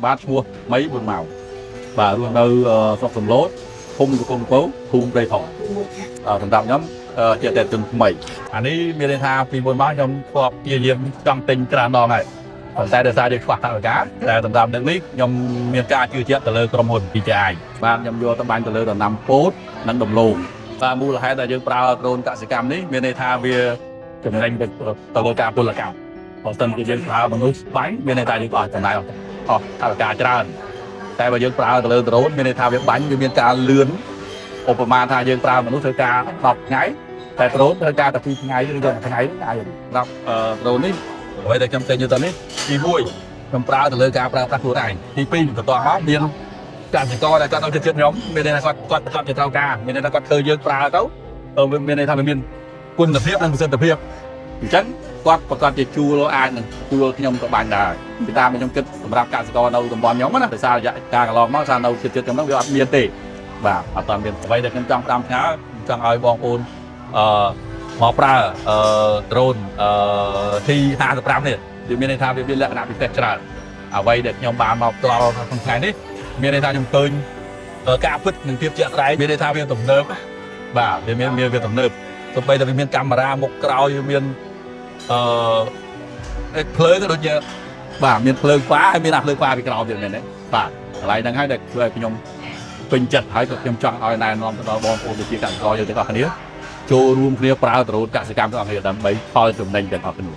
bát mua mấy buồn màu và luôn nơi sọc sầm lốt khung của công cố khung đầy thọ thằng đạm nhóm chia tệ từng mày anh ấy miền Tây tha vì buồn máu nhóm khoa kia diêm trong tình tràn đòn này còn tay được sai được khoa thằng cáแต่thằng đạm đứng lít nhóm miền ca chưa chết từ lời cầm hồn kỳ chạy ban nhóm vô tấm ban từ lời là 5 phút nắng đồng lùn và mua là hai đại dương prao drone cả sự cam đấy miền Tây tha về trở thành được từ lời cam là cam còn tân cái dương prao bằng nút bánh miền Tây tha dương còn thằng này thằng cá trànแต่ว่าយើងប្រើទៅលើដ្រូនមានន័យថាវាបាញ់វាមានការលឿនឧបមាថាយើងប្រើមនុស្សធ្វើការ10ថ្ងៃតែដ្រូនធ្វើការតែ2ថ្ងៃឬក៏1ថ្ងៃអាចសម្រាប់ដ្រូននេះអ្វីដែលខ្ញុំតែនិយាយទៅនេះទី1ខ្ញុំប្រើទៅលើការប្រើប្រាស់ខ្លួនឯងទី2បន្ទាប់មកមានកសិករដែលគាត់នៅជិតខ្ញុំមានន័យថាគាត់ជាត្រូវការមានន័យថាគាត់ឃើញយើងប្រើទៅមានន័យថាវាមានគុណភាពនិងប្រសិទ្ធភាពអញ្ចឹងគាត់ប្រកាសជាជួលអាចនឹងជួលខ្ញុំក៏បានដែរពីតាមខ្ញុំគិតសម្រាប់កសិករនៅតំបន់ខ្ញុំណាដោយសាររយៈកាលកន្លងមកសារនៅជិតខ្ញុំហ្នឹងវាអត់មានទេបាទអត់មានអ្វីដែលខ្ញុំចង់ផ្ដាំផ្ញើចង់ឲ្យបងប្អូនមកប្រើdrone T55 នេះវាមានន័យថាវាមានលក្ខណៈពិសេសច្រើនអ្វីដែលខ្ញុំបានមកផ្ទាល់ក្នុងថ្ងៃនេះមានន័យថាខ្ញុំឃើញការពិតនិងភាពជាក់ស្ដែងមានន័យថាវាទំនើបបាទវាមានវាទំនើបទោះបីតែវាមានកាមេរ៉ាមុខក្រោយវាមានភ្លើងក៏ដូចជាបាទមានភ្លើងฟ้าហើយមានអាភ្លើងฟ้าពីក្រោមទៀតមែនទេបាទកន្លែងហ្នឹងហើយដែលធ្វើឲ្យខ្ញុំពេញចិត្តហើយក៏ខ្ញុំចង់ឲ្យណែនាំទៅដល់បងប្អូនប្រជាកសិករយើងទាំងអស់គ្នាចូលរួមគ្នាប្រើដ្រូនកសិកម្មទាំងអស់គ្នាដើម្បីផលចំណេញទាំងអស់គ្នា